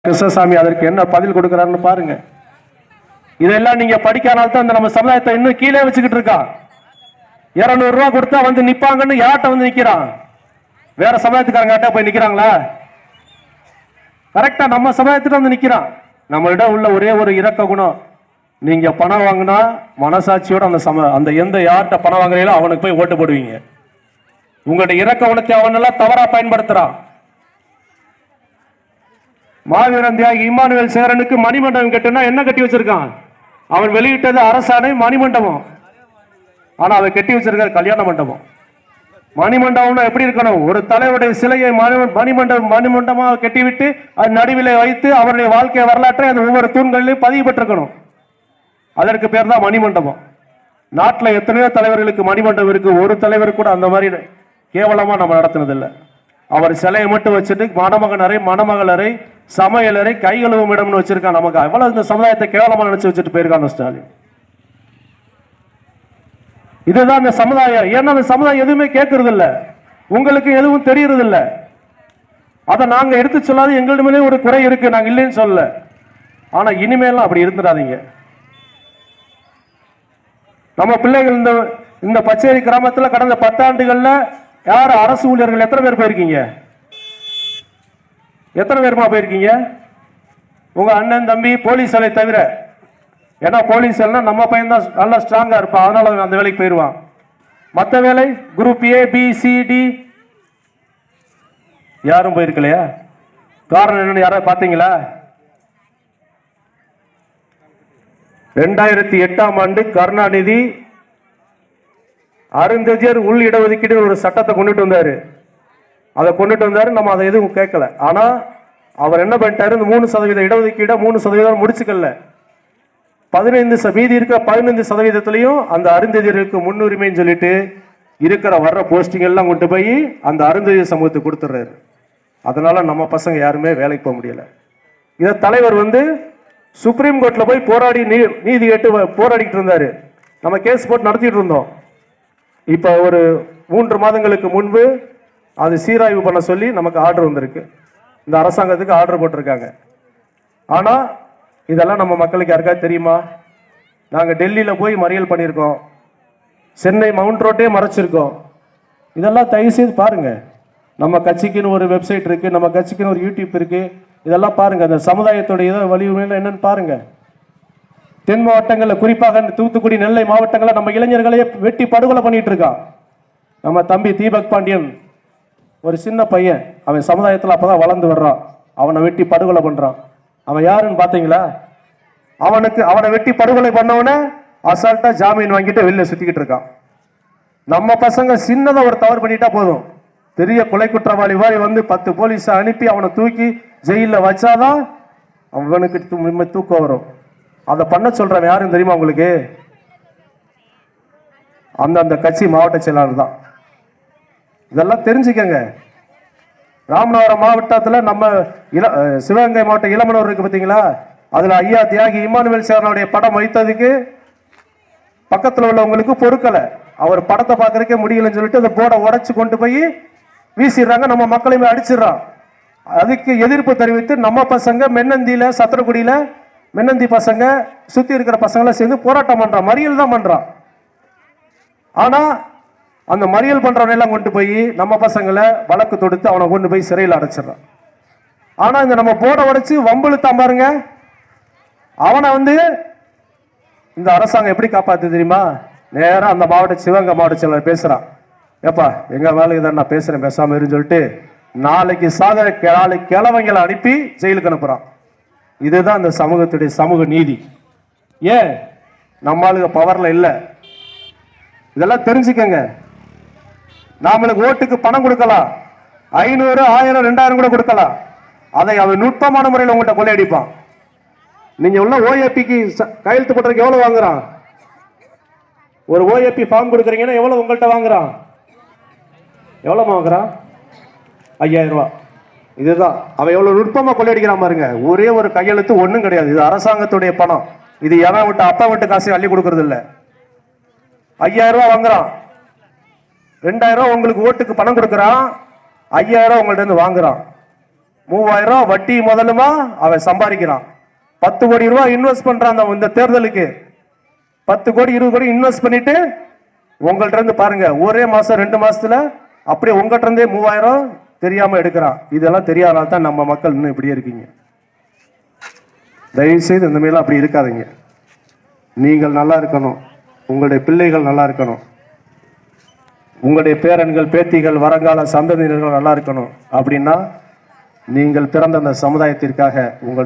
கிருஷ்ணசாமி அதற்கு என்ன பதில் கொடுக்கிறாருன்னு பாருங்க. இதெல்லாம் நீங்க படிக்கானால்தான் நம்ம சமுதாயத்தை இன்னும் கீழே வச்சுக்கிட்டு இருக்கான். 200 ரூபாய் கொடுத்தா வந்து நிப்பாங்கன்னு யார்ட்ட வந்து நிக்கிறான்? வேற சமுதாயத்துக்காரங்க போய் நிக்கிறாங்களா? கரெக்டா நம்ம சமுதாயத்துல வந்து நிக்கிறான். நம்மளிடம் உள்ள ஒரே ஒரு இரக்க குணம், நீங்க பணம் வாங்கினா மனசாட்சியோட அந்த எந்த யார்கிட்ட பணம் வாங்குறீங்களோ அவனுக்கு போய் ஓட்டு போடுவீங்க. உங்களுடைய இரக்க குணத்தை அவனெல்லாம் தவறா பயன்படுத்துறான். மாவீரன் தியாகி இம்மானுவேல் சேரனுக்கு மணிமண்டபம் கட்டுனா என்ன கட்டி வச்சிருக்கான்? அவன் வெளியிட்டது அரசாணை மணிமண்டபம். ஆனா அவன் கட்டி வச்சிருக்க கல்யாண மண்டபம். மணிமண்டபம்னா எப்படி இருக்கணும்? ஒரு தலைவருடைய சிலையை மணிமண்டபமா கட்டிவிட்டு அது நடுவில் வைத்து அவருடைய வாழ்க்கை வரலாற்றை அந்த ஒவ்வொரு தூண்களிலும் பதிவு பெற்றிருக்கணும். அதற்கு பேர் தான் மணிமண்டபம். நாட்டில் எத்தனையோ தலைவர்களுக்கு மணிமண்டபம் இருக்கு. ஒரு தலைவர் கூட அந்த மாதிரி கேவலமா நம்ம நடத்தினதில்லை. அவர் சிலையை மட்டும் வச்சுட்டு மணமகனரை மணமகளரை சமையலறை கை கழுவும் இடம்னு வச்சிருக்கான். நமக்கு அவ்வளவு இந்த சமுதாயத்தை கேவலமா நினைச்சு வச்சுட்டு போயிருக்காங்க ஸ்டாலின். இதுதான் இந்த சமுதாயம். ஏன்னா அந்த சமுதாயம் எதுவுமே கேட்கறது இல்ல, உங்களுக்கு எதுவும் தெரியறது இல்ல. அதை நாங்க எடுத்து சொல்லாது எங்களிடமே ஒரு குறை இருக்கு, நாங்க இல்லைன்னு சொல்லல. ஆனா இனிமேலாம் அப்படி இருந்துடாதீங்க. நம்ம பிள்ளைகள் இந்த பச்சேரி கிராமத்தில் கடந்த 10 ஆண்டுகள்ல யார் அரசு ஊழியர்கள் எத்தனை பேர் போயிருக்கீங்க? எத்தனை பேருமா போயிருக்கீங்க? உங்க அண்ணன் தம்பி போலீஸ் வேலை தவிர. ஏன்னா போலீஸ் எல்லாம் நம்ம பையன் தான் நல்லா ஸ்ட்ராங்கா இருப்பான், அதனால அந்த வேலைக்கு போயிடுவான். மற்ற வேலை group A B C D யாரும் போயிருக்கலையா? காரணம் என்னன்னு யாராவது பாத்தீங்களா? 2008ஆம் ஆண்டு கருணாநிதி அருந்ததியர் உள் இடஒதுக்கீடு ஒரு சட்டத்தை கொண்டுட்டு வந்தாரு. அதை கொண்டுட்டு வந்தாரு, நம்ம அதை எதுவும் கேட்கல. ஆனா அவர் என்ன பண்ணிட்டாரு? 3% இடஒதுக்கீடு 3% முடிச்சுக்கல. 15 மீதி இருக்கிற 15%லையும் அந்த அருந்ததியருக்கு முன்னுரிமைன்னு சொல்லிட்டு இருக்கிற வர்ற போஸ்டிங் எல்லாம் கொண்டு போய் அந்த அருந்ததியர் சமூகத்துக்கு கொடுத்துறாரு. அதனால நம்ம பசங்க யாருமே வேலைக்கு போக முடியல. இதை தலைவர் சுப்ரீம் கோர்ட்ல போய் போராடி நீதி கேட்டு போராடிட்டு இருந்தாரு. நம்ம கேஸ் போட்டு நடத்திட்டு இருந்தோம். இப்ப ஒரு 3 மாதங்களுக்கு முன்பு அது சீராய்வு பண்ண சொல்லி நமக்கு ஆர்டர் வந்திருக்கு. இந்த அரசாங்கத்துக்கு ஆர்டர் போட்டிருக்காங்க. ஆனா இதெல்லாம் நம்ம மக்களுக்கு யாருக்காவது தெரியுமா? நாங்க டெல்லியில போய் மறியல் பண்ணியிருக்கோம், சென்னை மவுண்ட் ரோட்டே மறைச்சிருக்கோம். இதெல்லாம் தயவு செய்து பாருங்க. நம்ம கட்சிக்குன்னு ஒரு வெப்சைட் இருக்கு, நம்ம கட்சிக்குன்னு ஒரு யூடியூப் இருக்கு. இதெல்லாம் பாருங்க. அந்த சமுதாயத்துடைய வலியுறுத்தல் என்னன்னு பாருங்க. தென் மாவட்டங்களில் குறிப்பாக தூத்துக்குடி நெல்லை மாவட்டங்களில் நம்ம இளைஞர்களையே வெட்டி படுகொலை பண்ணிட்டு இருக்கான். நம்ம தம்பி தீபக் பாண்டியன் ஒரு சின்ன பையன், அவன் சமுதாயத்தில் அப்பதான் வளர்ந்து வர்றான். அவனை வெட்டி படுகொலை பண்றான். அவன் யாருன்னு பாத்தீங்களா? அவனை வெட்டி படுகொலை பண்ணவன அசால்ட்டா ஜாமீன் வாங்கிட்டு வெளில சுத்திக்கிட்டு இருக்கான். நம்ம பசங்க சின்னதா ஒரு தவறு பண்ணிட்டா போதும், பெரிய கொலை குற்றவாளி மாதிரி 10 போலீஸை அனுப்பி அவனை தூக்கி ஜெயில வச்சாதான் அவனுக்கு தூக்கம் வரும். அதை பண்ண சொல்றவன் யாருன்னு தெரியுமா உங்களுக்கு? அந்த கட்சி மாவட்ட செயலாளர் தான். இதெல்லாம் தெரிஞ்சுக்கங்க. ராமநாதபுரம் மாவட்டத்தில் நம்ம சிவகங்கை மாவட்டம் இளமனூர் இருக்கு பார்த்தீங்களா? அதுல ஐயா தியாகி இம்மானுவேல் சேரனுடைய படம் வைத்ததுக்கு பக்கத்தில் உள்ளவங்களுக்கு பொறுக்கலை. அவர் படத்தை பார்க்கறதுக்கே முடியலன்னு சொல்லிட்டு அந்த போர்டை உடைச்சு கொண்டு போய் வீசிடுறாங்க. நம்ம மக்களையுமே அடிச்சிடறான். அதுக்கு எதிர்ப்பு தெரிவித்து நம்ம பசங்க மென்னந்தியில சத்திரக்குடியில மென்னந்தி பசங்க சுத்தி இருக்கிற பசங்களை சேர்ந்து போராட்டம் பண்றான், மறியல் தான் பண்றான். ஆனா அந்த மறியல் பண்றவனை எல்லாம் கொண்டு போய் நம்ம பசங்களை வழக்கு தொடுத்து அவனை கொண்டு போய் சிறையில் அடைச்சிடறான். ஆனா இந்த நம்ம போர்டை உடைச்சு வம்புழுத்தான் பாருங்க, அவனை இந்த அரசாங்கம் எப்படி காப்பாத்து தெரியுமா? நேரம் அந்த சிவகங்கை மாவட்ட செயலர் பேசுறான். ஏப்பா எங்க வேலை இதை நான் பேசுறேன், பேசாம இருன்னு சொல்லிட்டு நாளைக்கு கிழவங்களை அனுப்பி ஜெயிலுக்கு அனுப்புறான். இதுதான் இந்த சமூகத்துடைய சமூக நீதி. ஏன் நம்மளுக்கு பவர்ல இல்ல? இதெல்லாம் தெரிஞ்சுக்கங்க. நாமளுக்கு ஓட்டுக்கு பணம் கொடுக்கலாம், 500 1000 2000 கூட கொடுக்கலாம். அதை அவன் நுட்பமான முறையில் உங்கள்கிட்ட கொள்ளையடிப்பான். நீங்க உள்ள ஓஏபிக்கு கையெழுத்து போடுறதுக்கு எவ்வளவு வாங்குறான்? ஒரு ஓஏபி ஃபார்ம் கொடுக்குறீங்கன்னா எவ்வளவு உங்கள்கிட்ட வாங்குறான்? எவ்வளவு வாங்குறான்? 5000 ரூபாய். இதுதான் அவன் எவ்வளவு நுட்பமா கொள்ளையடிக்கிறான் பாருங்க. ஒரே ஒரு கையெழுத்து ஒண்ணும் கிடையாது. இது அரசாங்கத்துடைய பணம். இது எவன் விட்டு அப்பா விட்டு காசு அள்ளி கொடுக்கறது இல்ல. 5000 ரூபாய் வாங்குறான், 2000 ரூபாய் உங்களுக்கு ஓட்டுக்கு பணம் கொடுக்குறான், 5000 ரூபாய் உங்கள்ட்ட இருந்து வாங்குறான். 3000 வட்டி முதலுமா அவன் சம்பாதிக்கிறான். 10 கோடி ரூபாய் இன்வெஸ்ட் பண்றான் இந்த தேர்தலுக்கு. 10 கோடி 20 கோடி இன்வெஸ்ட் பண்ணிட்டு உங்கள்ட்ட இருந்து பாருங்க, ஒரே மாசம் 2 மாசத்துல அப்படியே உங்கள்ட்ட இருந்தே 3000 தெரியாம எடுக்கிறான். இதெல்லாம் தெரியாதனால தான் நம்ம மக்கள் இன்னும் இப்படியே இருக்கீங்க. தயவு செய்து இந்த மாதிரிலாம் அப்படி இருக்காதீங்க. நீங்கள் நல்லா இருக்கணும், உங்களுடைய பிள்ளைகள் நல்லா இருக்கணும், உங்களுடைய பேரன்கள் பேத்திகள் வருங்கால சந்ததியினர்கள் நல்லா இருக்கணும். அப்படின்னா நீங்கள் பிறந்த அந்த சமுதாயத்திற்காக உங்களுடைய